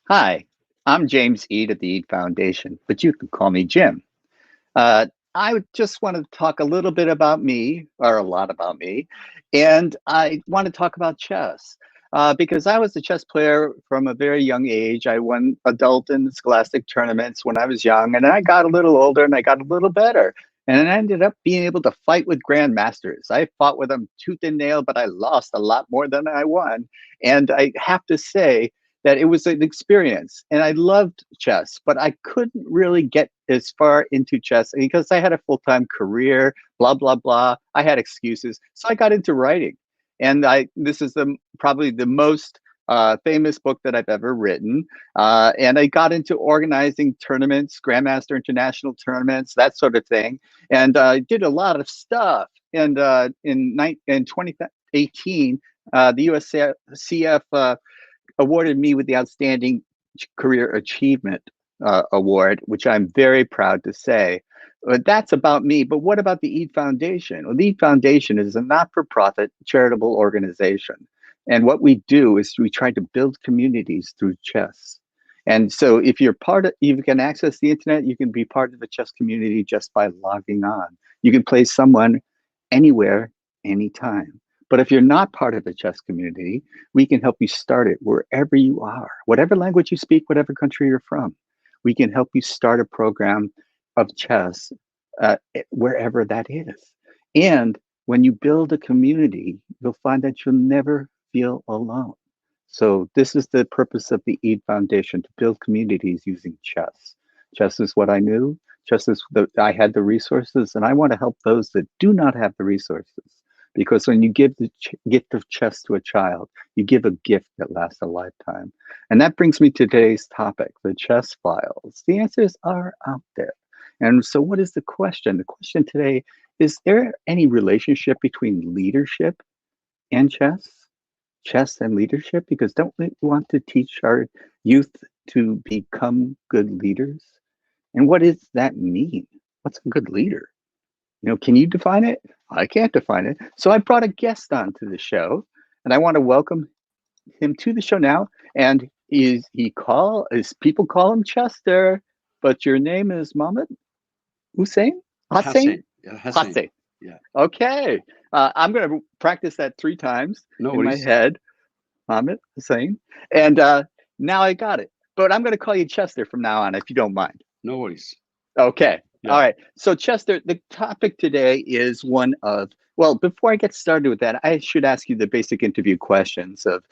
Hi, I'm James Eade at the Eade Foundation, but you can call me Jim. Uh, just want to talk a little bit about me, or a lot about me, and I want to talk about chess because I was a chess player from a very young age. I won adult and scholastic tournaments when I was young, and then I got a little older and I got a little better. And I ended up being able to fight with grandmasters. I fought with them tooth and nail, but I lost a lot more than I won. And I have to say, that it was an experience and I loved chess, but I couldn't really get as far into chess because I had a full-time career, blah, blah, blah. I had excuses. So I got into writing. And this is probably the most famous book that I've ever written. And I got into organizing tournaments, Grandmaster International tournaments, that sort of thing. And I did a lot of stuff. And in 2018, the USCF awarded me with the Outstanding Career Achievement Award, which I'm very proud to say. But that's about me. But what about the Eade Foundation? Well, the Eade Foundation is a not-for-profit charitable organization. And what we do is we try to build communities through chess. And so if you're you can access the internet, you can be part of the chess community just by logging on. You can play someone anywhere, anytime. But if you're not part of the chess community, we can help you start it wherever you are, whatever language you speak, whatever country you're from. We can help you start a program of chess wherever that is. And when you build a community, you'll find that you'll never feel alone. So this is the purpose of the Eade Foundation, to build communities using chess. Chess is what I knew. Chess is I had the resources, and I want to help those that do not have the resources. Because when you give the gift of chess to a child, you give a gift that lasts a lifetime. And that brings me to today's topic, the chess files. The answers are out there. And so what is the question? The question today is there any relationship between leadership and chess? Chess and leadership? Because don't we want to teach our youth to become good leaders? And what does that mean? What's a good leader? Can you define it? I can't define it. So I brought a guest onto the show, and I want to welcome him to the show now. And people call him Chester, but your name is Mahmud Hussein? Hassain? Hassain. Yeah, Hassain. Hassain. Yeah. Okay. I'm going to practice that 3 times No in my worries. head. Mahmud Hussein. And now I got it. But I'm going to call you Chester from now on, if you don't mind. No worries. Okay. Yeah. All right. So, Chester, the topic today is one of, well, before I get started with that, I should ask you the basic interview questions of,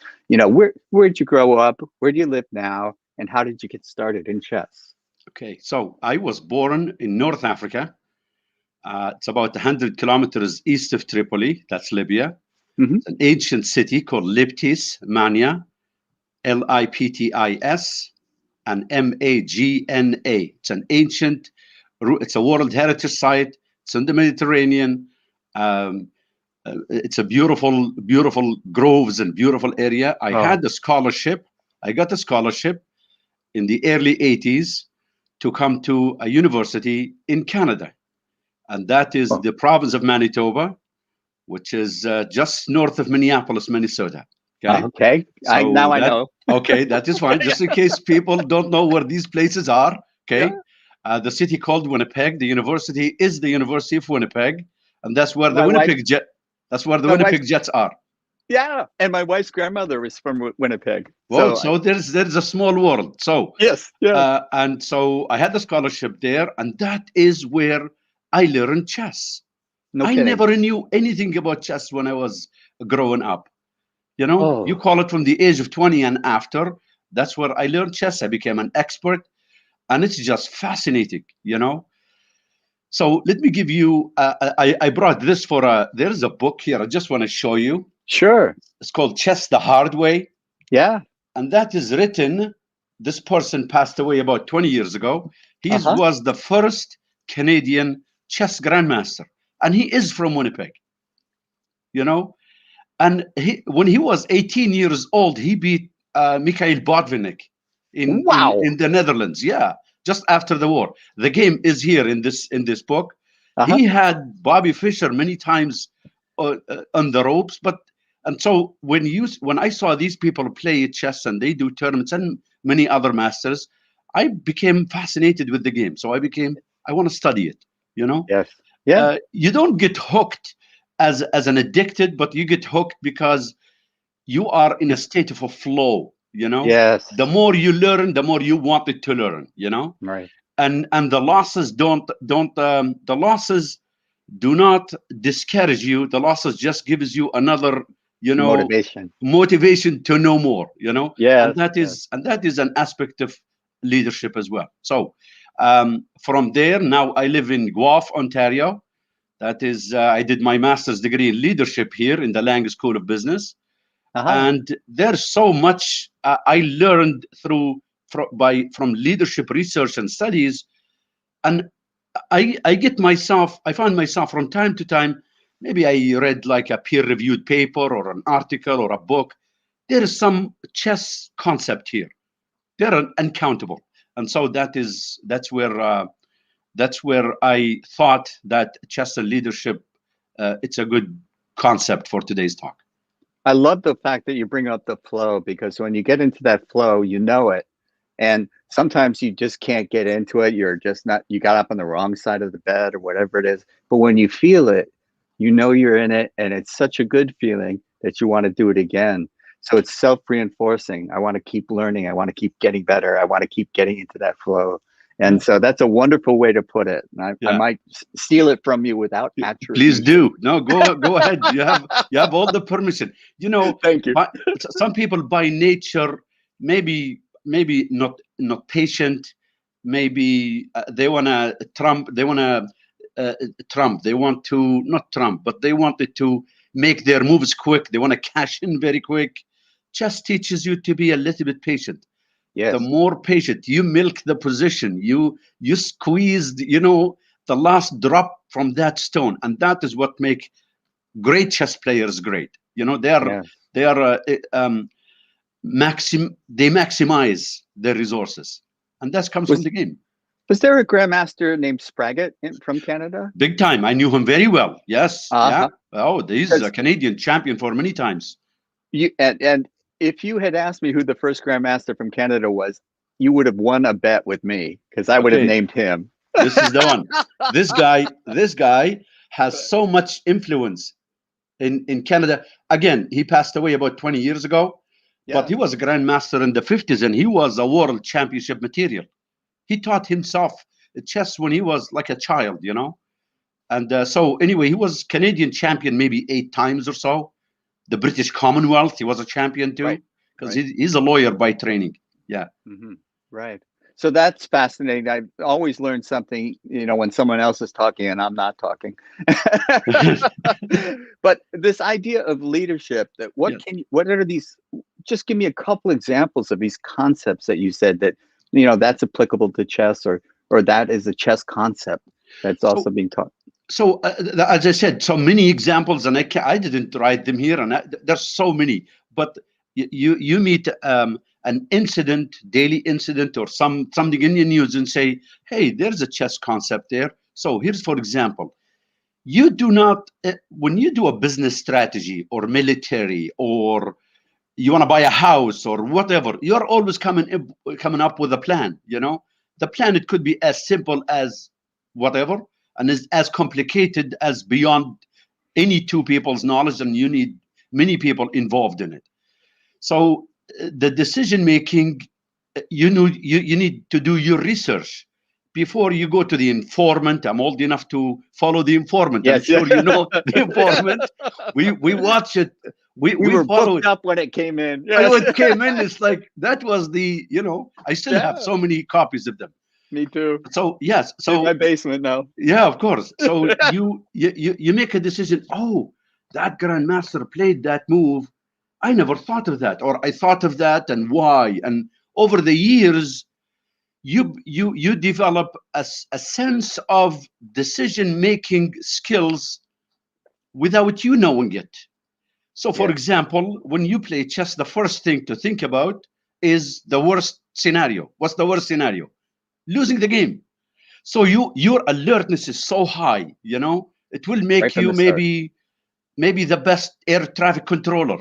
where'd you grow up? Where do you live now? And how did you get started in chess? Okay. So I was born in North Africa. It's about 100 kilometers east of Tripoli. That's Libya. Hmm. It's an ancient city called Liptis, Mania, Liptis, and Magna. It's an ancient, it's a World Heritage Site. It's in the Mediterranean. Um, it's a beautiful, beautiful groves and beautiful area. I Oh, had a scholarship. I got a scholarship in the early 80s to come to a university in Canada. And that is oh, the province of Manitoba, which is just north of Minneapolis, Minnesota. Okay. okay. So Now I that, know. okay, that is fine. Just in case people don't know where these places are. Yeah. Okay. The city called Winnipeg. The university is the University of Winnipeg. And that's where the My wife, Winnipeg Jet, that's where the my wife's, Winnipeg Jets are. yeah. And my wife's grandmother was from Winnipeg. Well, So, so there's a small world. So yes, yeah. and so I had the scholarship there, and that is where I learned chess. No I kidding. never knew anything about chess when I was growing up. You Oh, call it from the age of 20 and after. That's where I learned chess. I became an expert, and it's just fascinating. So let me give you. I brought this for a. There's a book here. I just want to show you. sure. It's called Chess the Hard Way. Yeah. And that is written. This person passed away about 20 years ago. He Uh-huh. was the first Canadian chess grandmaster, and he is from Winnipeg. You know, and when he was 18 years old, he beat Mikhail Botvinnik in Wow. the Netherlands. Yeah, just after the war. The game is here in this book. Uh-huh. He had Bobby Fischer many times on the ropes, but And so when I saw these people play chess and they do tournaments and many other masters, I became fascinated with the game. So I want to study it. You know, Yes. Yeah. you don't get hooked as an addicted, but you get hooked because you are in a state of a flow. You know, Yes. the more you learn, the more you wanted to learn. You know, Right. and the losses don't the losses do not discourage you. The losses just gives you another, you know, Motivation. motivation to know more. You know, and Yes. Yes. that is an aspect of leadership as well. So from there, now I live in Guelph, Ontario. That is, I did my master's degree in leadership here in the Lang School of Business, Uh-huh. and there's so much I learned from leadership research and studies, and I find myself from time to time, maybe I read like a peer-reviewed paper or an article or a book. There is some chess concept here. They're uncountable, and so that's where I thought that chess and leadership, it's a good concept for today's talk. I love the fact that you bring up the flow because when you get into that flow, you know it. And sometimes you just can't get into it. You're just not, you got up on the wrong side of the bed or whatever it is. But when you feel it, you know you're in it. And it's such a good feeling that you want to do it again. So it's self reinforcing. I want to keep learning. I want to keep getting better. I want to keep getting into that flow. Yeah, And so that's a wonderful way to put it. And I yeah. might steal it from you without Please attribution. do. No, go ahead. You have all the permission. You know, Thank you. but some people by nature, maybe not patient. Maybe they wanna trump. They wanna trump. They want to not trump, but they wanted to make their moves quick. They want to cash in very quick. Just teaches you to be a little bit patient. The Yes. more patient you milk the position, you squeeze, the last drop from that stone, and that is what make great chess players great. Yeah. They are they maximize their resources, and that comes from Was the game. was there a grandmaster named Spraggett from Canada? Big time. I knew him very well. Yes, yeah. Uh-huh. Oh, he's a Because Canadian champion for many times. you and if you had asked me who the first grandmaster from Canada was, you would have won a bet with me because I would have Okay, named him. this is the one. This guy has so much influence in Canada. Again, he passed away about 20 years ago, but Yeah. he was a grandmaster in the 50s, and he was a world championship material. He taught himself chess when he was like a child. And so anyway, he was Canadian champion maybe 8 times or so. The British Commonwealth, he was a champion Right. too, because Right. he's a lawyer by training. Yeah. Hmm. Right. So that's fascinating. I always learn something, when someone else is talking and I'm not talking. But this idea of leadership, that Yeah. what are these, just give me a couple examples of these concepts that you said that, that's applicable to chess or that is a chess concept that's also So being taught. as I said, so many examples, and I didn't write them here, and there's so many. But you meet an incident, daily incident, or something in your news, and say, "Hey, there's a chess concept there." So here's, for example, you do not when you do a business strategy or military, or you want to buy a house or whatever, you're always coming up with a plan. The plan, it could be as simple as whatever, and is as complicated as beyond any two people's knowledge, and you need many people involved in it. So the decision making, you need to do your research before you go to the informant. I'm old enough to follow the informant. I'm Yes. Yeah. sure you know the informant. We watch it. We We we were follow booked it. up when it came in. And Yes. when it came in, it's like that was I still have Yeah. so many copies of them. Me too. So yes, In my so basement now. yeah, of course. So you make a decision. Oh, that grandmaster played that move. I never thought of that, or I thought of that, and why? And over the years, you develop a sense of decision making skills without you knowing it. So, for Yes. example, when you play chess, the first thing to think about is the worst scenario. What's the worst scenario? Losing the game. So your alertness is so high, it will Right make from you the start. maybe maybe the best air traffic controller,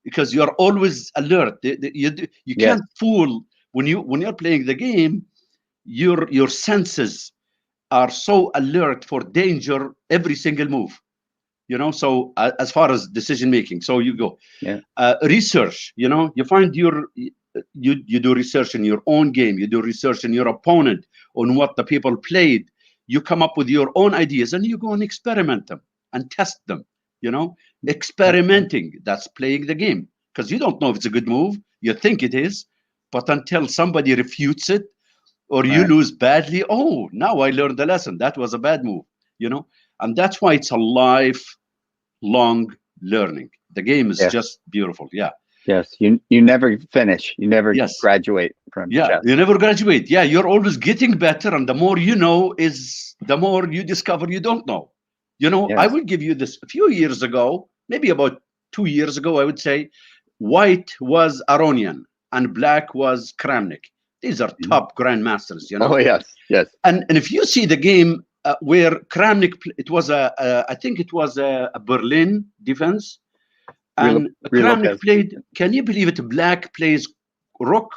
because you're always alert. You Yes. can't fool when you're playing the game. Your senses are so alert for danger every single move. So as far as decision making, so you go Yeah. research. You find you do research in your own game. You do research in your opponent on what the people played. You come up with your own ideas and you go and experiment them and test them. Experimenting, that's playing the game, because you don't know if it's a good move. You think it is, but until somebody refutes it or you Right. lose badly, oh, now I learned the lesson. That was a bad move, and that's why it's a lifelong learning. The game is Yes. just beautiful. Yeah. Yes. You never finish. You never Yes. graduate from Yeah. chess. You never graduate. Yeah. You're always getting better. And the more you know is the more you discover you don't know. I Yes. will give you this a few years ago, maybe about 2 years ago, I would say white was Aronian and black was Kramnik. These are Mhm. top grandmasters, Oh yes. Yes. and if you see the game where Kramnik, it was I think it was a Berlin defense, and Kramnik Relocate. played. Can you believe it? Black plays rook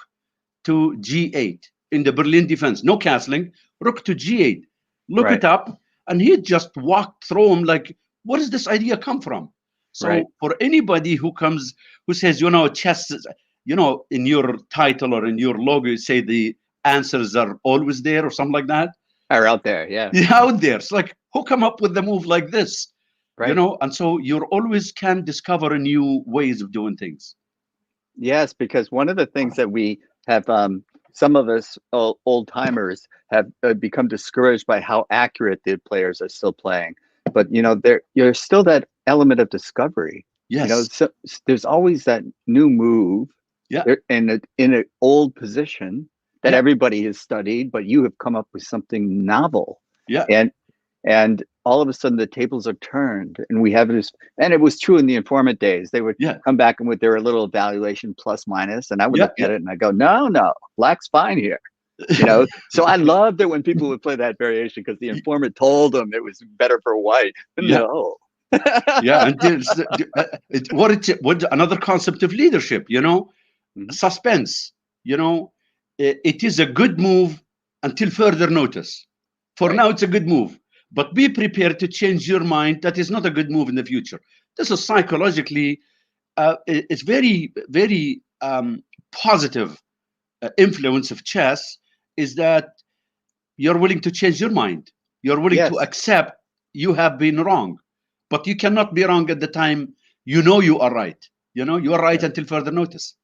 to g8 in the Berlin defense. No castling. Rook to g8. Look Right. it up, and he just walked through him like, where does this idea come from? Right. So for anybody who says, chess, in your title or in your logo, you say the answers are always there or something like that. Are out there. Yeah. Yeah, out there. It's like, who come up with the move like this? Right. And so you always can discover new ways of doing things. Yes, because one of the things that we have, some of us old timers have become discouraged by how accurate the players are still playing. But there's still that element of discovery. Yes. So there's always that new move Yeah. in an old position that Yeah. everybody has studied, but you have come up with something novel. Yeah. And all of a sudden the tables are turned, and we have this. And it was true in the informant days. They would Yeah. come back and with their little evaluation plus minus, and I would Yeah. look Yeah. at it and I go, no, black's fine here. So I loved it when people would play that variation because the informant told them it was better for white. Yeah. No. Yeah. And what another concept of leadership, Mhm. suspense. It is a good move until further notice. For Right. now, it's a good move, but be prepared to change your mind. That is not a good move in the future. This is psychologically, it's very, very positive influence of chess is that you're willing to change your mind. You're willing to Yes. accept you have been wrong, but you cannot be wrong at the time. You are right. You are right Yeah. until further notice.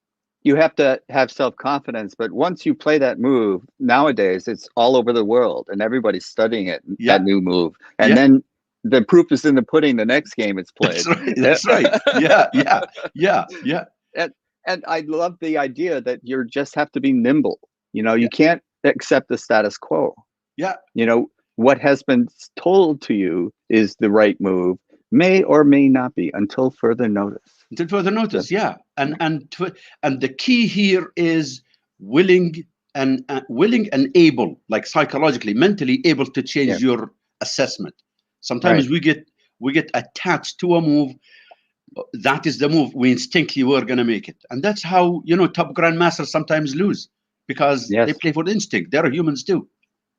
You have to have self-confidence, but once you play that move, nowadays it's all over the world and everybody's studying it, Yeah, that new move. And yeah, then the proof is in the pudding the next game it's that's played. right. That's right. Yeah, yeah, yeah, yeah, and and I love the idea that you just have to be nimble. yeah, You can't accept the status quo. yeah. What has been told to you is the right move, may or may not be until further notice. Until further So, notice. Yeah, yeah. and the key here is willing willing and able, like psychologically, mentally able to Yeah. change your assessment. Right. Sometimes we get attached to a move. That is the move. We instinctively were going to make it, and that's how top grandmasters sometimes lose because they Yes. play for instinct. They're humans too.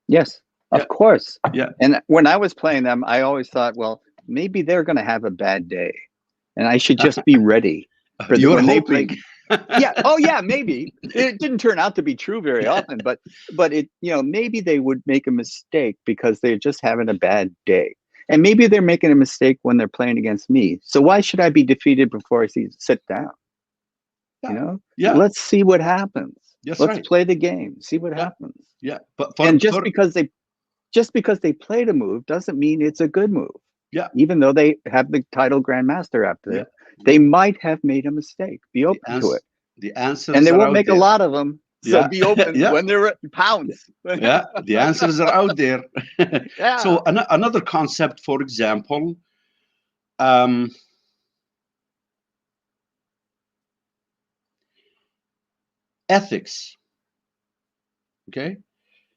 Yes, Yeah, of course. yeah, And when I was playing them, I always thought, well, maybe they're going to have a bad day, and I should just be ready for you're when they play. hoping. Yeah. Oh, yeah. Maybe it didn't turn out to be true very often, but maybe they would make a mistake because they're just having a bad day, and maybe they're making a mistake when they're playing against me. So why should I be defeated before I sit down? Yeah, yeah, Let's see what happens. that's Let's right. play the game. See what Yeah, happens. yeah. But And just because they played a move doesn't mean it's a good move. yeah, Even though they have the title grandmaster after yeah, it, they might have made a mistake. Be the open to ans it. the And they answers are won't out make a there. lot of them. So Yeah, be open yeah, when they're pounds. yeah. The answers are out there. Yeah. So another concept, for example, um, ethics. Okay,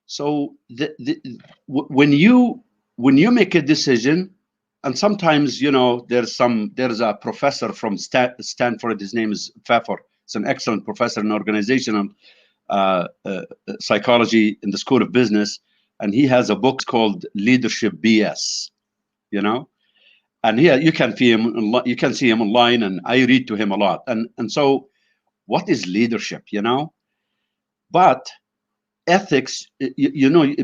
so when you make a decision, And sometimes, there's a professor from Stanford. His name is Pfeffer. It's an excellent professor in organizational psychology in the School of Business, and he has a book called Leadership BS. You know, and here you can see him online, and I read to him a lot. And so, what is leadership? But ethics,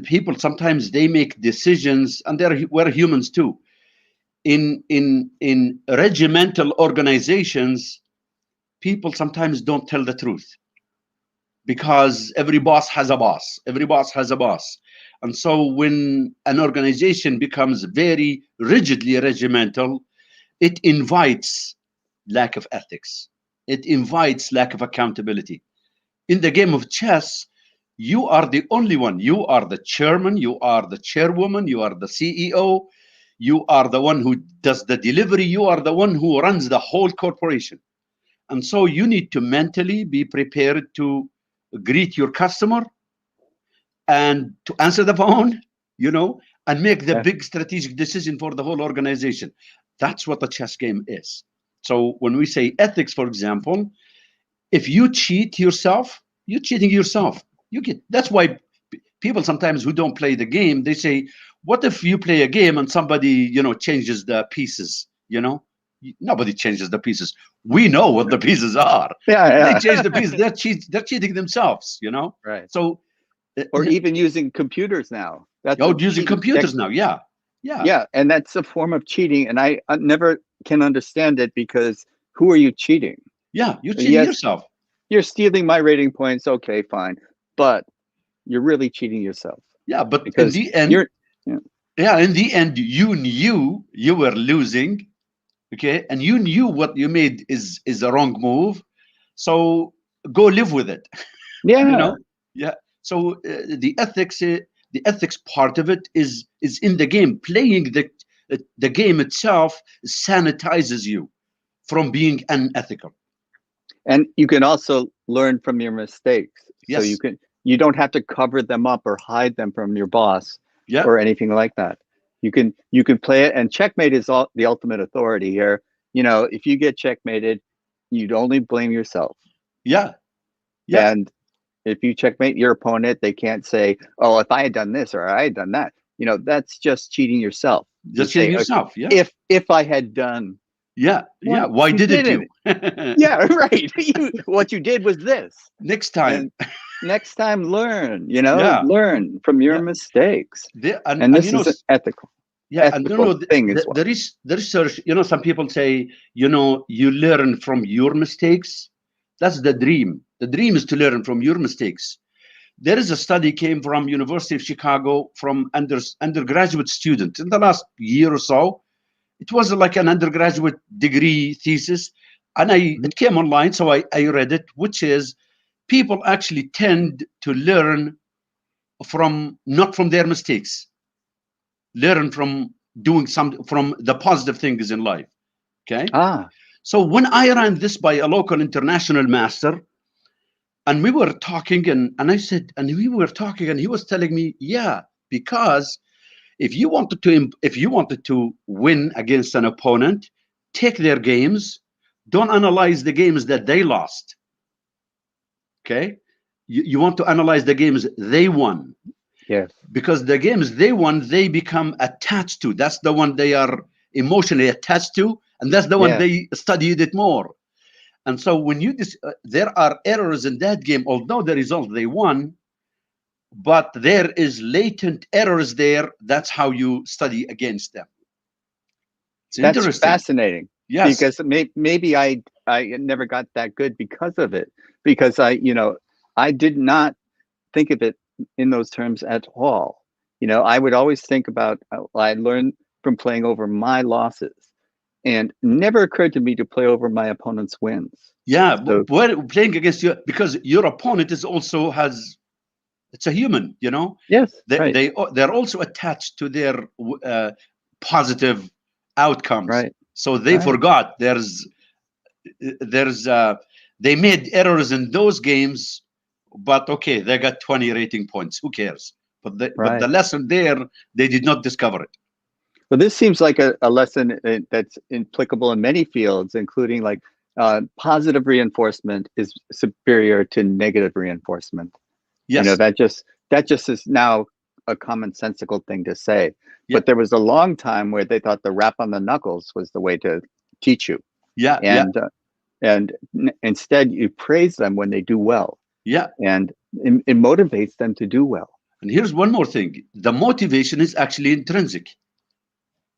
people sometimes they make decisions, and we're humans too. In regimental organizations, people sometimes don't tell the truth, because every boss has a boss. Every boss has a boss. And so when an organization becomes very rigidly regimental, it invites lack of ethics. It invites lack of accountability. In the game of chess, you are the only one. You are the chairman, you are the chairwoman, you are the CEO, you are the one who does the delivery, you are the one who runs the whole corporation. And so you need to mentally be prepared to greet your customer and to answer the phone, and make the Yeah. big strategic decision for the whole organization. That's what a chess game is. So when we say ethics, for example, if you cheat yourself, you're cheating yourself. That's why people sometimes who don't play the game, they say, what if you play a game and somebody, changes the pieces, Nobody changes the pieces. We know what the pieces are. Yeah, If they change yeah. the pieces, they're cheating themselves. Right. So Or even using computers now. That's a using cheating computers now, technique. yeah, Yeah, and that's a form of cheating, and I never can understand it, because who are you cheating? yeah, you're cheating Yes, yourself. you're stealing my rating points. Okay, fine, but you're really cheating yourself, Yeah, but in because the end, you're. Yeah, you knew you were losing, okay, and you knew what you made is a wrong move, so go live with it. you yeah, know yeah. So the ethics part of it is in the game. Playing the game itself sanitizes you from being unethical. and you can also learn from your mistakes. So Yes. you don't have to cover them up or hide them from your boss Yeah. or anything like that. You can play it, and checkmate is the ultimate authority here. If you get checkmated, you'd only blame yourself. Yeah. Yeah. And if you checkmate your opponent, they can't say, "Oh, if I had done this or I had done that." That's just cheating yourself. To Just cheating say, okay, yourself. Yeah. if I had done. Yeah. Yeah. Well, Why you didn't you? didn't. Yeah, right. What you did was this. Next time. And next time, learn. Yeah. Learn from your Yeah. mistakes. And And and this is an ethical yeah, and ethical thing as well. the research, some people say, you learn from your mistakes. That's the dream. The dream is to learn from your mistakes. There is a study came from University of Chicago from undergraduate students in the last year or so. It was like an undergraduate degree thesis, and Mhm. it came online, so I read it, which is people actually tend to learn from not from their mistakes, learn from doing some from the positive things in life. Okay. Ah, So when I ran this by a local international master, and we were talking, and I said, and we were talking, and he was telling me, yeah, because if you wanted to win against an opponent, take their games, don't analyze the games that they lost. Okay. You want to analyze the games they won, yes, because the games they won, they become attached to. That's the one they are emotionally attached to, and that's the one yes. they studied it more. And so when there are errors in that game, although the result they won, but there is latent errors there. That's how you study against them. It's That's interesting. fascinating, Yes. because maybe I never got that good because of it, because I did not think of it in those terms at all. I would always think about, I learned from playing over my losses, and never occurred to me to play over my opponent's wins. Yeah, So playing against you, because your opponent is also has it's a human. yes, they, right, they they're also attached to their positive outcomes. right, So they right, forgot there's they made errors in those games, but okay, they got 20 rating points. Who cares? But the right. lesson there, they did not discover it. But this seems like a lesson that's applicable in many fields, including like positive reinforcement is superior to negative reinforcement. You know, Yes. that just is now a commonsensical thing to say. Yeah. But there was a long time where they thought the rap on the knuckles was the way to teach you, Yeah. Yeah. and instead you praise them when they do well, Yeah. and it motivates them to do well. And here's one more thing: the motivation is actually intrinsic.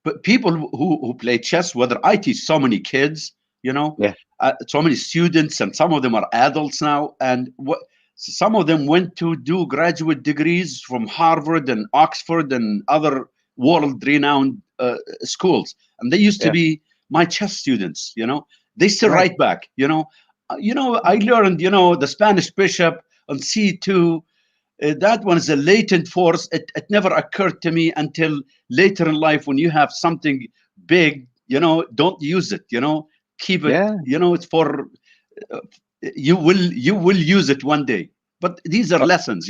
But people who play chess, whether I teach so many kids, you know, Yeah, so many students, and some of them are adults now, and what some of them went to do graduate degrees from Harvard and Oxford and other world-renowned schools, and they used to yeah, be my chess students. You know, they still right. write back. I learned, the Spanish bishop on C2. That one is a latent force. It never occurred to me until later in life when you have something big, don't use it, keep it, Yeah. it's for, uh, you will use it one day. But these are lessons,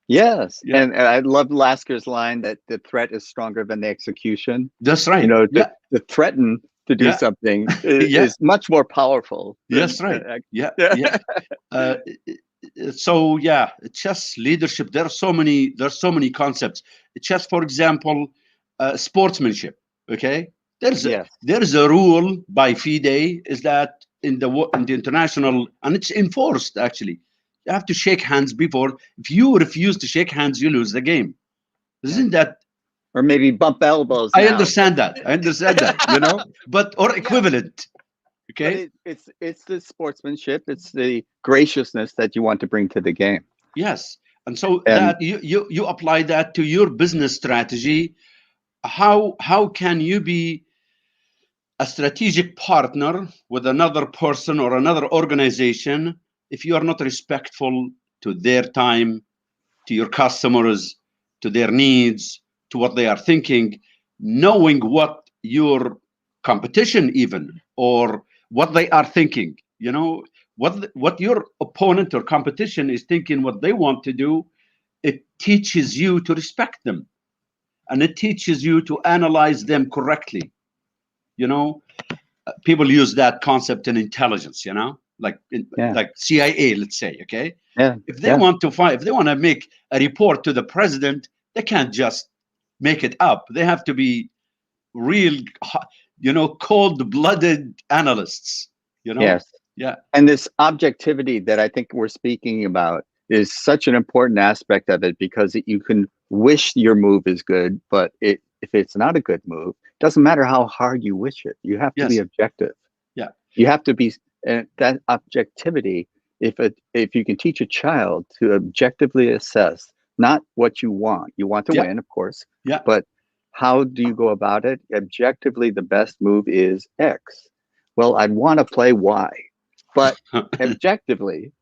Yes, Yeah, and I love Lasker's line that the threat is stronger than the execution. that's You right. know, Yeah, to threaten to do yeah, something yeah, is much more powerful than yes, right. Yeah, yeah. yeah. Uh, so yeah, chess leadership. There's so many concepts. Chess, for example, sportsmanship. Okay, there's a, Yes. there's a rule by FIDE is that in the international, and it's enforced actually. You have to shake hands before. If you refuse to shake hands, you lose the game. Yeah. Isn't that? Or maybe bump elbows I now, but understand that. I understand that. But or yeah, equivalent. but Okay. it's the sportsmanship, it's the graciousness that you want to bring to the game. Yes. And so And that you apply that to your business strategy. How can you be a strategic partner with another person or another organization if you are not respectful to their time, to your customers, to their needs, to what they are thinking, knowing what your competition even or what they are thinking, what your opponent or competition is thinking, what they want to do. It teaches you to respect them, and it teaches you to analyze them correctly. You know, People use that concept in intelligence. Like yeah, like CIA, let's say. Okay, yeah, yeah, if they want to make a report to the president, they can't just make it up. They have to be real, cold-blooded analysts. yes. Yeah. And this objectivity that I think we're speaking about is such an important aspect of it, because you can wish your move is good, but if it's not a good move, it doesn't matter how hard you wish it. You have to be Yes. objective. Yeah. You have to be that objectivity. If you can teach a child to objectively assess not what you want to Yeah. win, of course, Yeah. but how do you go about it? Objectively, the best move is X. Well, I'd want to play Y, but objectively,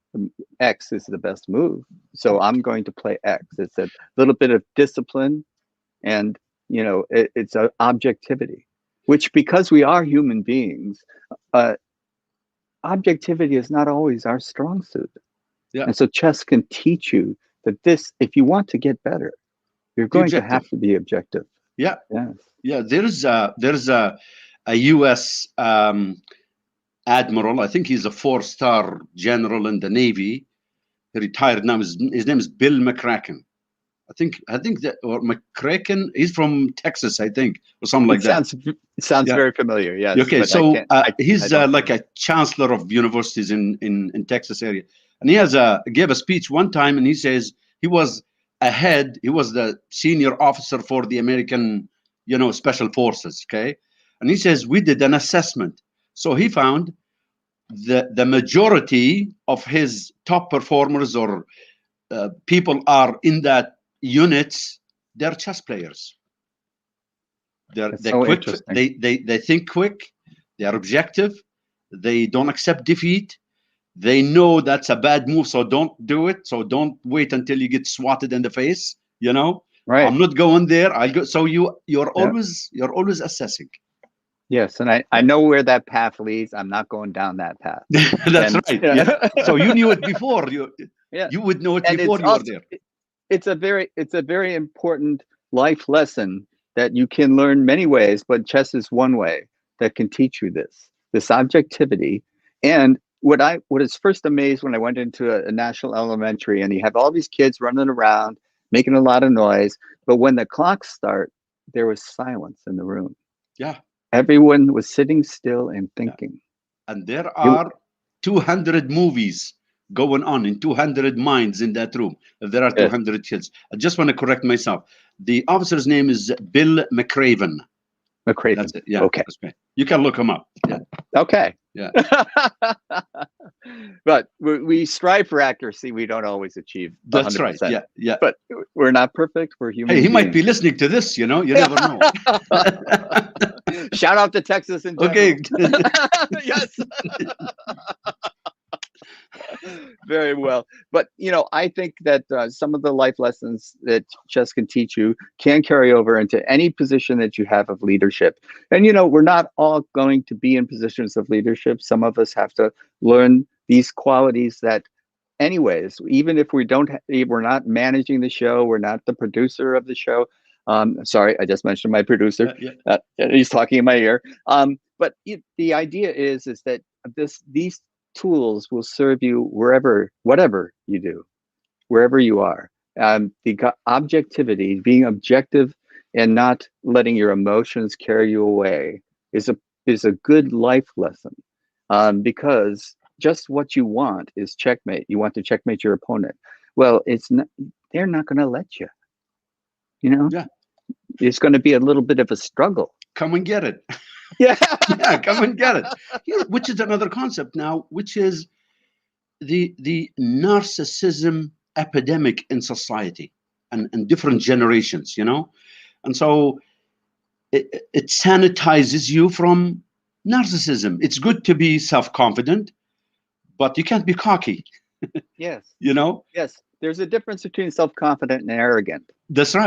X is the best move. So I'm going to play X. It's a little bit of discipline, and it's a objectivity, which, because we are human beings, uh, objectivity is not always our strong suit. Yeah. And so chess can teach you that this, if you want to get better, you're Be going to have objective. to be objective. Yeah. Yes. Yeah. There's a U.S. admiral. I think he's a four-star general in the Navy. He retired now. His name is Bill McCracken. I think that, or McCracken. He's from Texas, I think, or something like It that. sounds it sounds Yeah. very familiar, yes, Okay. but I So can't I he's don't like a chancellor of universities in Texas area, and gave a speech one time, and he says he was he was the senior officer for the American, special forces. Okay, and he says we did an assessment, so he found the majority of his top performers or people are in that units. They're chess players. It's They're so quick. interesting. They think quick. They are objective. They don't accept defeat. They know that's a bad move, so don't do it. So don't wait until you get swatted in the face. Right. I'm not going there. I'll go. So Yeah. you're always assessing. Yes, and I Yeah. know where that path leads. I'm not going down that path. That's And right. Yeah. yeah. So you knew it before. You Yeah. you would know it And before it's you were also there. it's a very important life lesson that you can learn many ways, but chess is one way that can teach you this objectivity. And what is first amazed when I went into a national elementary, and you have all these kids running around making a lot of noise, but when the clocks start, there was silence in the room. Yeah. Everyone was sitting still and Yeah. thinking. And there You, are 200 movies going on in 200 minds in that room. If there are yes, 200 kids, I just want to correct myself. The officer's name is Bill McRaven. McCraven. That's it. Yeah, Okay. that's right. You can look him up. Yeah, Okay. yeah. But we strive for accuracy. We don't always achieve That's right. 100%. Yeah, yeah. But we're not perfect. We're Hey, human he might be beings. listening to this. You know, you never know. Shout out to Texas in Okay. general. Yes. Very well. But, I think that some of the life lessons that chess can teach you can carry over into any position that you have of leadership. And, we're not all going to be in positions of leadership. Some of us have to learn these qualities that, anyways, even if we don't, we're not managing the show, we're not the producer of the show. Sorry, I just mentioned my producer. Yeah, yeah. He's talking in my ear. But the idea is that these tools will serve you whatever you do, wherever you are. Objectivity, being objective, and not letting your emotions carry you away is a good life lesson. Because just what you want is checkmate. You want to checkmate your opponent. Well, it's not. They're not going to let you. You know, Yeah. it's going to be a little bit of a struggle. Come and get it. Yeah. Yeah, come and get it. Yeah, which is another concept now, which is the narcissism epidemic in society and different generations, and so it sanitizes you from narcissism. It's good to be self-confident, but you can't be cocky. Yes. you know Yes. There's a difference between self-confident and arrogant, that's and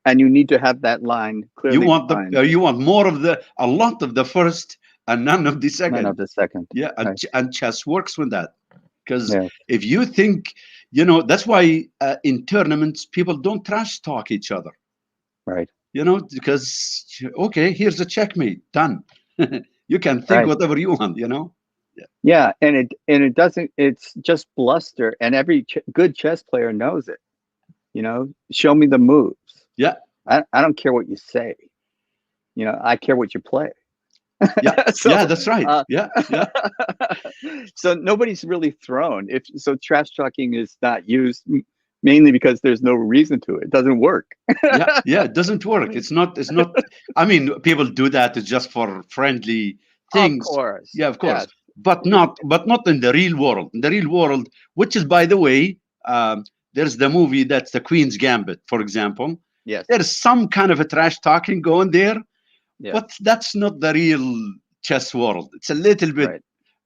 right. you need to have that line You clearly want defined. you want more of a lot of the first and none of the None second. of the second. Yeah, Right. and chess works with that. Because Yeah. if you think, that's why in tournaments people don't trash talk each other. Right. Because okay, here's a checkmate, done. You can think Right. whatever you want. Yeah, Yeah, and it doesn't. It's just bluster, and every good chess player knows it. Show me the moves. yeah, I don't care what you say. I care what you play. yeah, So, yeah. That's right. uh, Yeah, yeah, so nobody's really thrown. If so, trash talking is not used mainly because there's no reason to it. It doesn't work. yeah, yeah. It doesn't work. It's not. It's not. I mean, people do that just for friendly Of things. course, Yeah, of course, yes, but not in the real world. In the real world, which is, by the way, there's the movie that's the Queen's Gambit, for example. yes, There's some kind of a trash talking going there, yes, but that's not the real chess world. It's a little bit. right,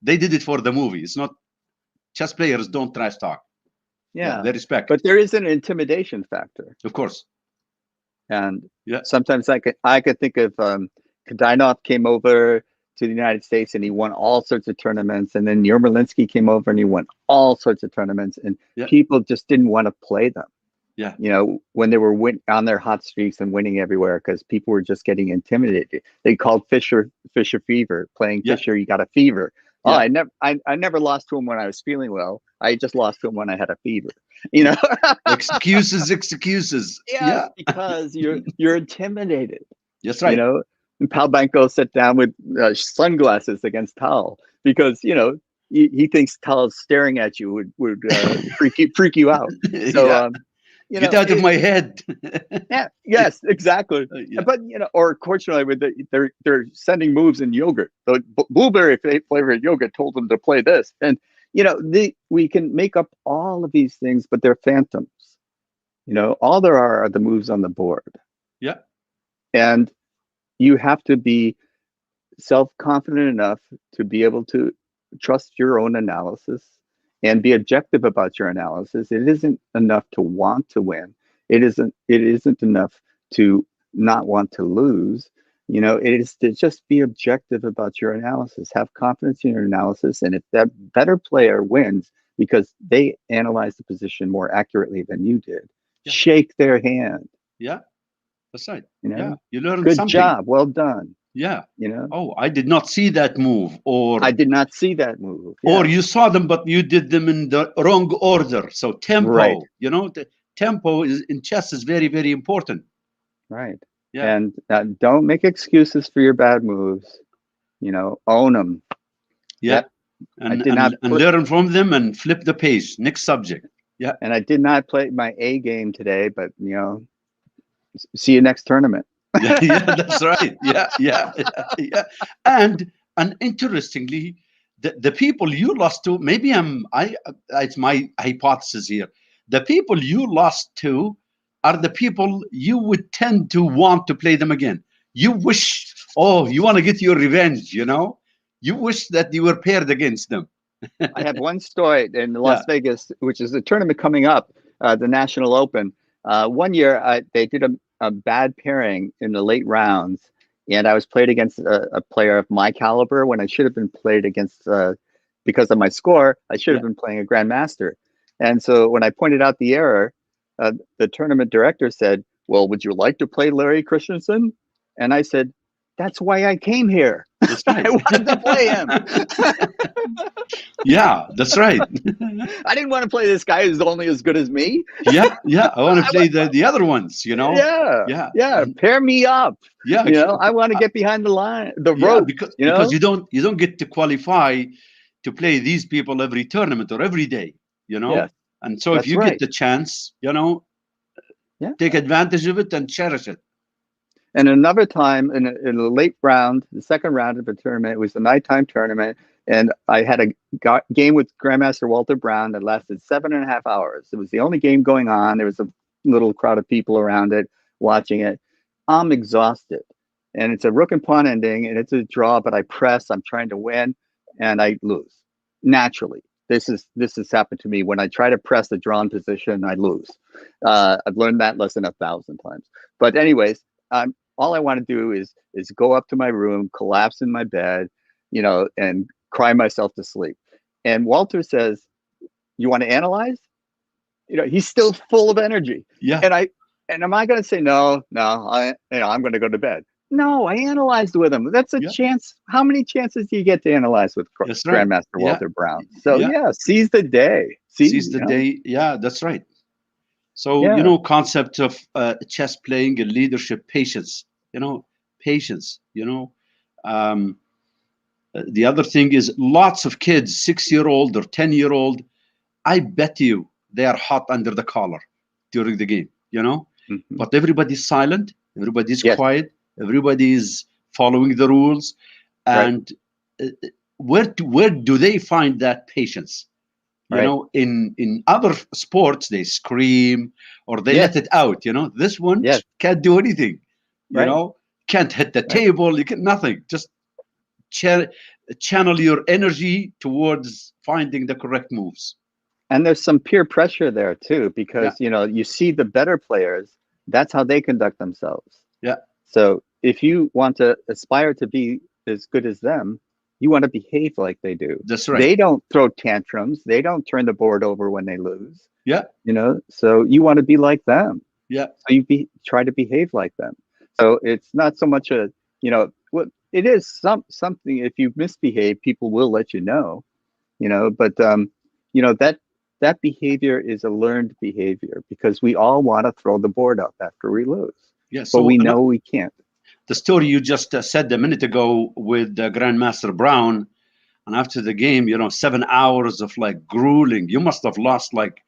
They did it for the movie. It's not. Chess players don't trash talk. Yeah, yeah. they respect, But there is an intimidation factor. of course. And Yeah, sometimes I could think of Kadynov came over to the United States and he won all sorts of tournaments, and then Yermolinsky came over and he won all sorts of tournaments, and yeah, people just didn't want to play them. yeah, When they were on their hot streaks and winning everywhere because people were just getting intimidated. They called Fischer fever. Playing yeah, Fischer, you got a fever. Oh, yeah. I never lost to him when I was feeling well. I just lost to him when I had a fever. You know. Excuses, excuses. Yes, Yeah, because you're intimidated. that's You right. know, and Pal Banco sat down with sunglasses against Tal because he thinks Tal's staring at you would freak you out. So Yeah, get out of my it, head. yeah, yes, exactly. Yeah, But or unfortunately, they're sending moves in yogurt. The blueberry flavored yogurt told them to play this, and we can make up all of these things, but they're phantoms. All there are the moves on the board, yeah, and you have to be self-confident enough to be able to trust your own analysis and be objective about your analysis. It isn't enough to want to win. It isn't enough to not want to lose. It is to just be objective about your analysis, have confidence in your analysis, and if that better player wins because they analyzed the position more accurately than you did, yeah, shake their hand. yeah. That's right. You Yeah, know, you learned good something. job, well done. Yeah. You know, Oh, I did not see that move, I did not see that move. or Yes, you saw them, but you did them in the wrong order. So right, tempo, the tempo is in chess is very, very important. right. Yeah. And don't make excuses for your bad moves. You know, own them. Yeah. Yep, I And did not and put, learn from them and flip the page. Next subject. Yeah. and I did not play my A game today. But see you next tournament. Yeah, yeah, that's right. Yeah, yeah, yeah, yeah. And interestingly, the people you lost to, maybe it's my hypothesis here. The people you lost to are the people you would tend to want to play them again. You wish, oh, you want to get your revenge, You wish that you were paired against them. I have one story in Yeah, Las Vegas, which is a tournament coming up, the National Open. One year, they did a bad pairing in the late rounds, and I was played against a player of my caliber when I should have been played against, because of my score, I should have yeah. been playing a grandmaster. And so when I pointed out the error, the tournament director said, "Well, would you like to play Larry Christensen?" And I said, "That's why I came here. That's I right. wanted to play him." Yeah, that's right. I didn't want to play this guy who's only as good as me. Yeah, yeah. I want to I, play the other ones, yeah, Yeah, yeah. and Pair me up. yeah, I want to get behind the line, the yeah. ropes. Because you don't get to qualify to play these people every tournament or every day, Yes, And so if that's you get right. the chance, Yeah. take advantage of it and cherish it. And another time in the late round, the second round of the tournament, it was the nighttime tournament, and I had a game with Grandmaster Walter Brown that lasted 7.5 hours. It was the only game going on. There was a little crowd of people around it watching it. I'm exhausted, and it's a rook and pawn ending, and it's a draw. But I press. I'm trying to win, and I lose naturally. This has happened to me when I try to press the drawn position. I lose. I've learned that lesson 1,000 times. But anyways, all I want to do is go up to my room, collapse in my bed, and cry myself to sleep. And Walter says, "You want to analyze?" He's still full of energy. Yeah, And am I going to say no? No, I'm going to go to bed. No, I analyzed with him. That's a yeah. chance. How many chances do you get to analyze with That's right. Grandmaster Yeah, Walter Brown? So yeah. yeah, seize the day. Seize the day. Yeah, that's right. So Yeah, concept of chess playing and leadership, patience. Patience. Um, the other thing is lots of kids, 6-year-old or 10-year-old. I bet you they are hot under the collar during the game, hmm, but everybody's silent, everybody's yes, quiet, everybody's following the rules. right, And where do they find that patience? right, In other sports, they scream or they yes, let it out. This one yes, can't do anything, you right, know, can't hit the right. table, you can nothing. Just cha- channel your energy towards finding the correct moves. And there's some peer pressure there too, Yeah, because you see the better players, that's how they conduct themselves. yeah, So if you want to aspire to be as good as them, you want to behave like they do. that's right. They don't throw tantrums, they don't turn the board over when they lose, Yeah, so you want to be like them. yeah, So try to behave like them. So it's not so much what it is something. If you misbehave, people will let you know, but that behavior is a learned behavior because we all want to throw the board up after we lose, yeah. but So we know we can't. the story you just said a minute ago with Grandmaster Brown, and after the game, 7 hours of like grueling. You must have lost like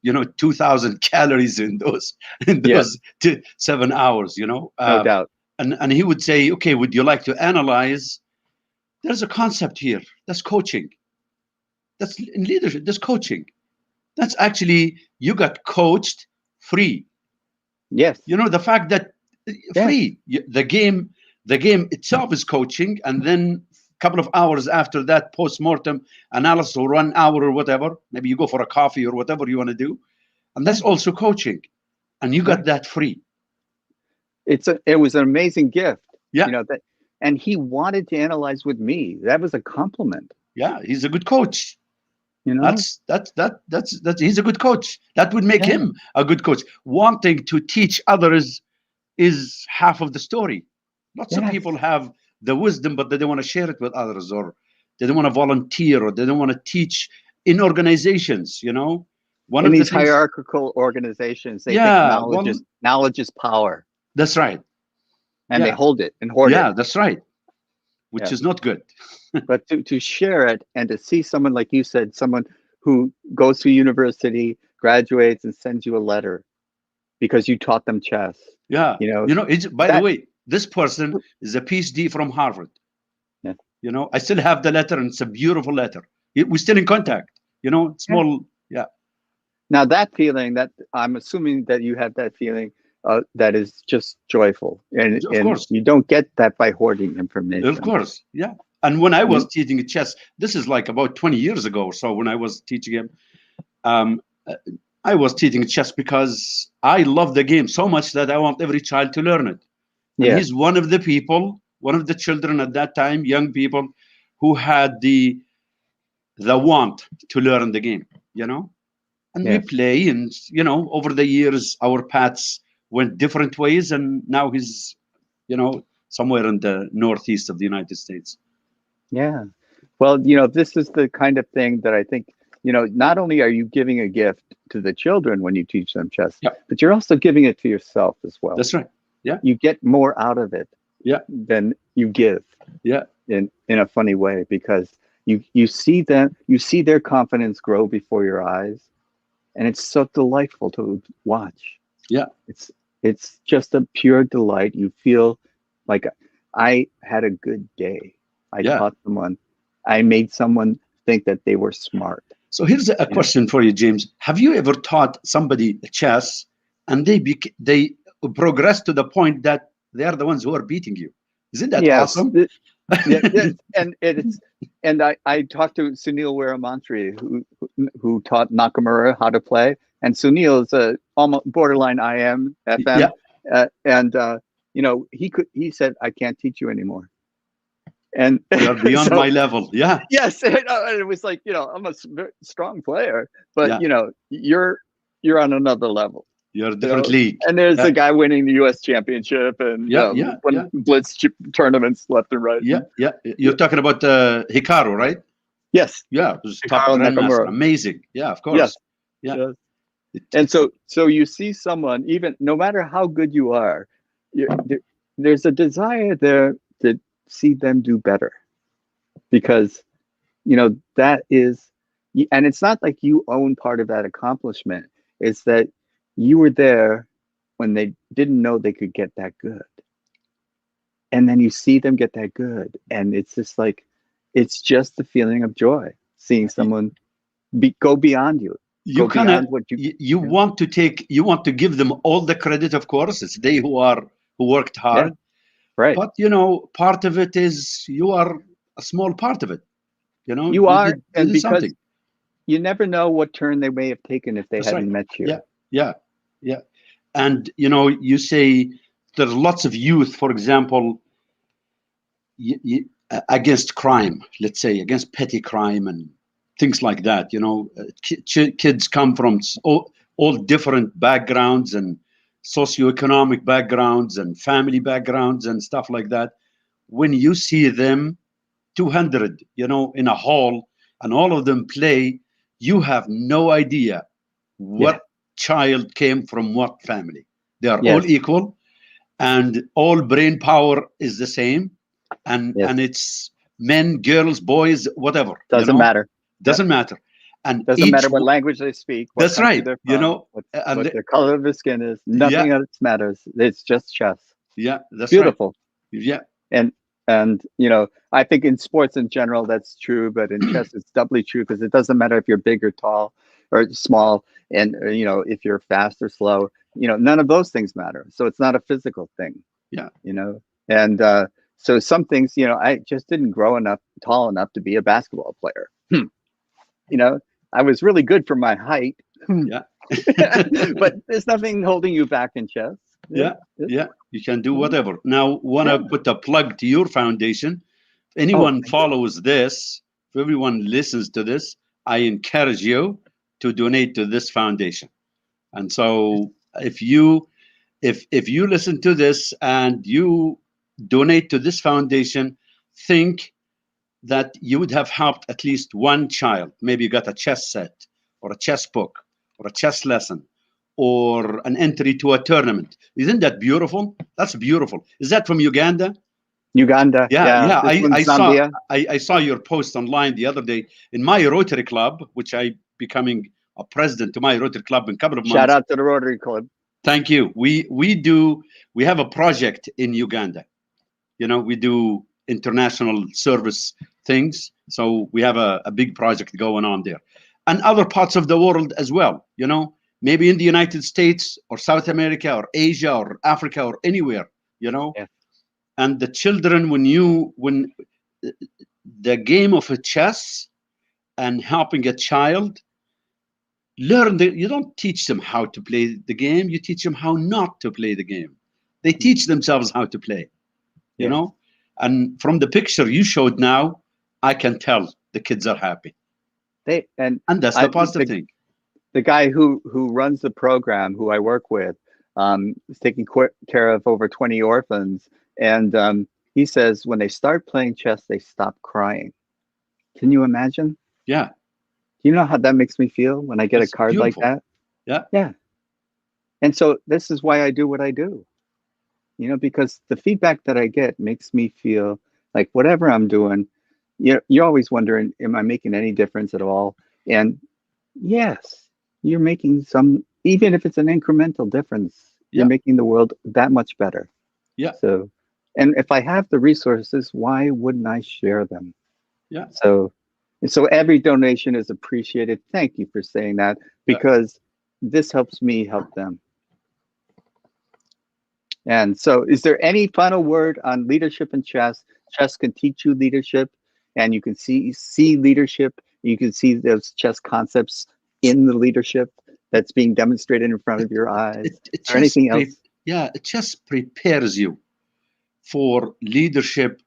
2,000 calories in those Yes, 7 hours. no doubt. And he would say, okay, would you like to analyze? There's a concept here. That's coaching. That's in leadership. That's coaching. That's actually you got coached free. Yes, The fact that yes, free the game itself is coaching, and then a couple of hours after that post-mortem analysis, or 1 hour or whatever, maybe you go for a coffee or whatever you want to do, and that's right, also coaching, and you got right. that free. It was an amazing gift, Yeah, that, and he wanted to analyze with me. That was a compliment, yeah, he's a good coach. you know. That's he's a good coach. That would make Yeah, him a good coach, wanting to teach others is half of the story. Lots of Yes. people have the wisdom, but they don't want to share it with others, or they don't want to volunteer, or they don't want to teach in organizations. One In of the these things. hierarchical organizations, they think Yeah, well, knowledge is power, that's right. and they Yeah, hold it and hoard it. yeah, that's right. Which Yeah. is not good. But to share it and to see someone, like you said, someone who goes to university, graduates, and sends you a letter because you taught them chess, Yeah, you know, by the that, way, this person is a PhD from Harvard. yeah, I still have the letter, and it's a beautiful letter. We're still in contact. yeah. Small. Yeah, Now that feeling, that I'm assuming that you have that feeling, that is just joyful, and of course. you don't get that by hoarding Of information. course, yeah. And when I was You, teaching chess, this is like about 20 years ago or so, when I was teaching him, um, uh, I was teaching chess because I love the game so much that I want every child to learn it. And yeah, he's one of the people, one of the children at that time, young people, who had the want to learn the game, And we yes. play, and over the years, our paths went different ways, and now he's, somewhere in the northeast of the United States. Yeah. Well, this is the kind of thing that I think, not only are you giving a gift to the children when you teach them chess, Yeah, but you're also giving it to yourself as well. that's right. Yeah, You get more out of it yeah, than you give, yeah, in a funny way, because you see their confidence grow before your eyes, and it's so delightful to watch. yeah, It's it's just a pure delight. You feel like I had a good day. I yeah. taught someone. I made someone think that they were smart. So here's a You know? question for you, James. Have you ever taught somebody chess and they progress to the point that they are the ones who are beating you? Isn't that Yes. awesome? Yeah, yes, and I talked to Sunil Weramantri, who taught Nakamura how to play, and Sunil is a almost borderline IM Yeah, FM, and he said, I can't teach you anymore, and you're beyond so my level. Yeah, yes, and it was like, I'm a very strong player, but yeah, you're on another level. you're a you different know. league. And there's Yeah, a guy winning the U.S. championship, and yeah, yeah, when yeah, blitz tournaments left and right. yeah, And, yeah. You're talking about Hikaru, right? yes, Yeah, who's top Carl grandmaster. Nakamura. Amazing. Yeah, of Yes, course. Yeah, yes. And it's so you see someone, even no matter how good you are, there's a desire there to see them do better, because that is, and it's not like you own part of that accomplishment. It's that you were there when they didn't know they could get that good, and then you see them get that good, and it's just like, it's just the feeling of joy seeing someone go beyond you, you go kind of beyond what you. you Yeah, want to give them all the credit. Of course, it's they who worked yeah, hard, right. but part of it is you are a small part of it. You You are, did and because something. you never know what turn they may have taken if they That's right. hadn't met you. Yeah, yeah, yeah. And you say there's lots of youth, for example, against crime, let's say against petty crime and things like that. Kids come from all different backgrounds and socioeconomic backgrounds and family backgrounds and stuff like that. When you see them 200, in a hall, and all of them play, you have no idea Yeah. what child came from what family. They are all Yes. equal, and all brain power is the same, and Yes. it's men, girls, boys, whatever. Doesn't matter. Yeah. Doesn't matter. And Doesn't matter what language they speak, what that's country right. they're from, And what the color of their skin is. yeah, Nothing else matters. It's just chess. yeah, It's that's right. beautiful. Yeah, And I think in sports in general that's true, but in chess it's doubly true, because it doesn't matter if you're big or tall or small, and if you're fast or slow. None of those things matter. So it's not a physical thing. yeah. And so some things, I just didn't grow tall enough to be a basketball player. I was really good for my height, Yeah. but there's nothing holding you back in chess. Yeah, yeah, you can do whatever. Now, want to Yeah. put a plug to your foundation. If Oh, anyone thank you. follows this, if everyone listens to this, I encourage you to donate to this foundation. And so, if you if you listen to this and you donate to this foundation, think that you would have helped at least one child. Maybe you got a chess set or a chess book or a chess lesson or an entry to a tournament. Isn't that beautiful? That's beautiful. Is that from Uganda? Uganda, Yeah, yeah. yeah. This I one's saw Zambia. I saw your post online the other day in my Rotary Club, which I becoming a president to my Rotary Club in a couple of Shout months. out to the Rotary Club. Thank you. We have a project in Uganda. We do international service things. So we have a big project going on there. And other parts of the world as well, maybe in the United States or South America or Asia or Africa or anywhere, you know. Yeah. And the children, when the game of a chess and helping a child you don't teach them how to play the game, you teach them how not to play the game. They teach themselves how to play, you Yes. know. And from the picture you showed now, I can tell the kids are happy, and that's the positive thing. The guy who runs the program, who I work with, is taking care of over 20 orphans, and he says when they start playing chess, they stop crying. Can you imagine? Yeah. Do you know how that makes me feel when I get a It's card like beautiful. that? Yeah. Yeah. And so this is why I do what I do, because the feedback that I get makes me feel like whatever I'm doing, you're always wondering, am I making any difference at all? And yes, you're making some, even if it's an incremental difference, you're Yeah. making the world that much better. Yeah. So, and if I have the resources, why wouldn't I share them? Yeah. So every donation is appreciated. Thank you for saying that, Yeah. because this helps me help them. And so, is there any final word on leadership in chess? Chess can teach you leadership, and you can see leadership. You can see those chess concepts in the leadership that's being demonstrated in front of your eyes. Is there anything else? It just prepares you for leadership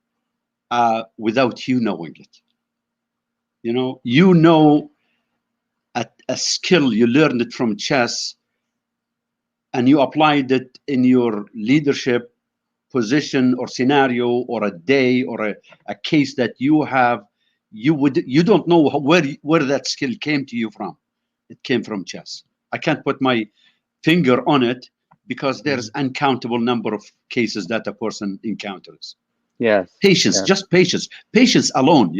without you knowing it. A skill, you learned it from chess, and you applied it in your leadership position or scenario or a day or a case that you have. You don't know where that skill came to you from. It came from chess. I can't put my finger on it because there's uncountable number of cases that a person encounters. Yes. Patience, Yes. just patience alone,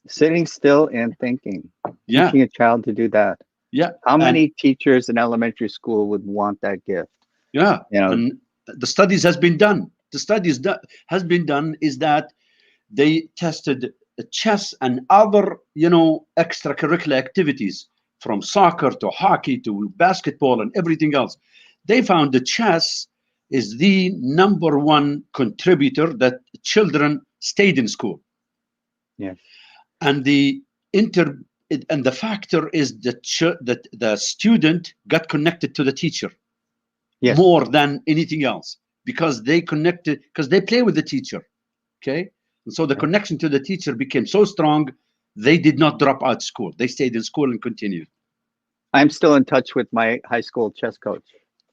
Sitting still and thinking. Yeah. Teaching a child to do that. Yeah. How many teachers in elementary school would want that gift? Yeah. And the studies has been done. The studies has been done is that they tested chess and other, extracurricular activities, from soccer to hockey to basketball and everything else. They found that chess is the number one contributor that children stayed in school. Yes. And the factor is that the student got connected to the teacher. Yes. More than anything else, because they play with the teacher. Okay. And so the connection to the teacher became so strong, they did not drop out school. They stayed in school and continued. I'm still in touch with my high school chess coach.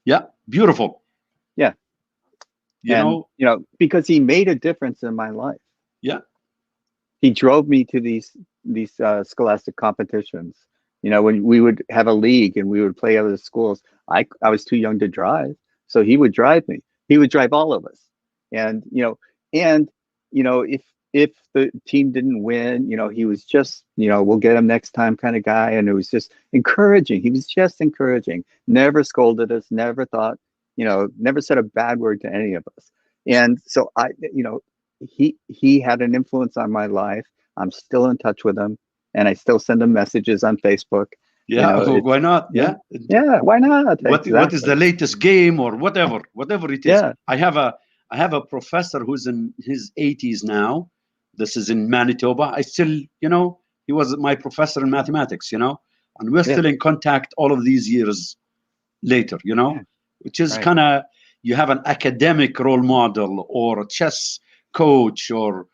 Yeah. Beautiful. Yeah. Because he made a difference in my life. Yeah. He drove me to these scholastic competitions. When we would have a league and we would play other schools, I was too young to drive, so he would drive me. He would drive all of us, and if the team didn't win, he was just we'll get him next time kind of guy, and it was just encouraging. He was just encouraging. Never scolded us. Never thought, never said a bad word to any of us. And so he had an influence on my life. I'm still in touch with him, and I still send him messages on Facebook. Yeah, why not? Yeah, why not? What is the latest game or whatever it is? Yeah. I have a professor who's in his 80s now. This is in Manitoba. I still, he was my professor in mathematics, and we're still in contact all of these years later, which is kind of, you have an academic role model or a chess coach, or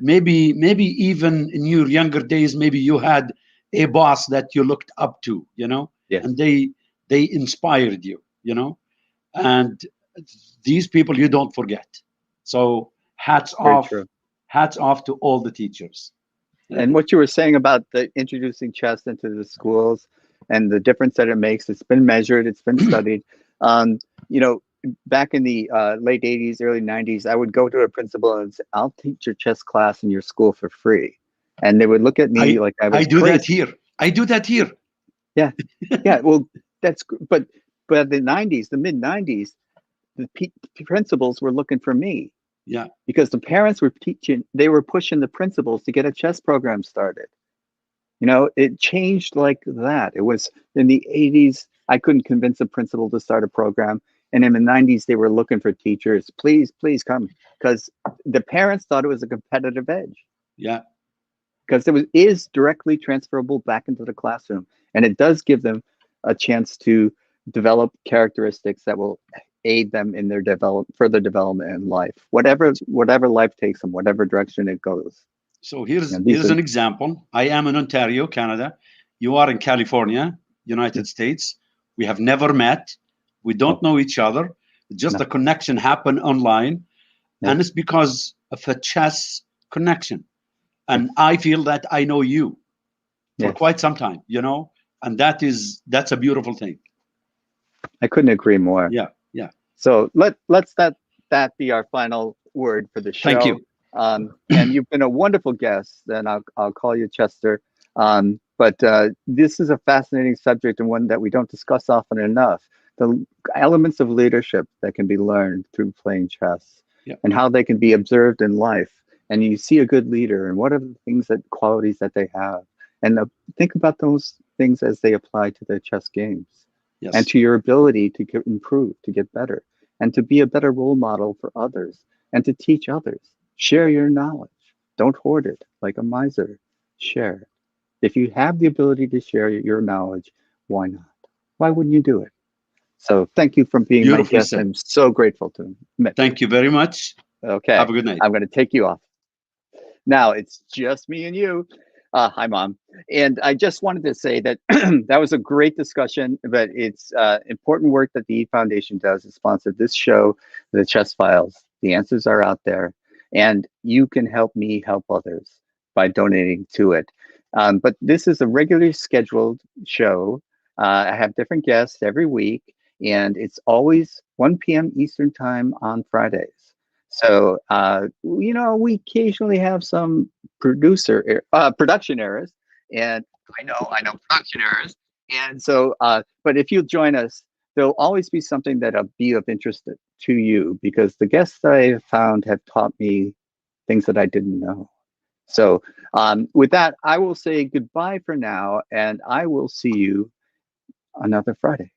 maybe even in your younger days, maybe you had a boss that you looked up to, and they inspired you. you know, and these people you don't forget. So Very true. hats off to all the teachers. And what you were saying about the introducing chess into the schools and the difference that it makes, it's been measured, it's been studied. Um, you know, back in the late 80s, early 90s, I would go to a principal and say, I'll teach your chess class in your school for free. And they would look at me like I I was do that crazy. here. I do that here. Yeah. Yeah. Well, but the 90s, the mid 90s, the principals were looking for me Yeah. because the parents were teaching, they were pushing the principals to get a chess program started. You know, it changed like that. It was in the 80s, I couldn't convince a principal to start a program. And in the 90s, they were looking for teachers. Please, please come. Because the parents thought it was a competitive edge. Yeah. Because it is directly transferable back into the classroom. And it does give them a chance to develop characteristics that will aid them in their further development in life. Whatever life takes them, whatever direction it goes. So You know, here's an example. I am in Ontario, Canada. You are in California, United States. We have never met. We don't no, know each other. Just no, a connection happened online, yeah, and it's because of a chess connection. yes, And I feel that I know you for yes. quite some time, and that's a beautiful thing. I couldn't agree more. Yeah, yeah. So let's that be our final word for the Thank show. you. And you've been a wonderful guest, and I'll call you Chester. But this is a fascinating subject and one that we don't discuss often enough. The elements of leadership that can be learned through playing chess, Yeah. and how they can be observed in life. And you see a good leader, and what are the qualities that they have, and think about those things as they apply to their chess games and Yes. to your ability to improve, to get better, and to be a better role model for others, and to teach others. Share your knowledge. Don't hoard it like a miser. Share it. If you have the ability to share your knowledge, why not? Why wouldn't you do it? So thank you for being my Beautifully guest. said. I'm so grateful to you. Thank you very much. Okay, Have a good night. I'm going to take you off. Now it's just me and you. Hi, Mom. And I just wanted to say that that was a great discussion, but it's important work that the E Foundation does to sponsor this show, the Chess Files. The answers are out there, and you can help me help others by donating to it. But this is a regularly scheduled show. I have different guests every week, and it's always 1 p.m. Eastern Time on Fridays. So, we occasionally have some production errors, and I know production errors. And so, but if you'll join us, there'll always be something that'll be of interest to you because the guests that I have found have taught me things that I didn't know. So, with that, I will say goodbye for now, and I will see you another Friday.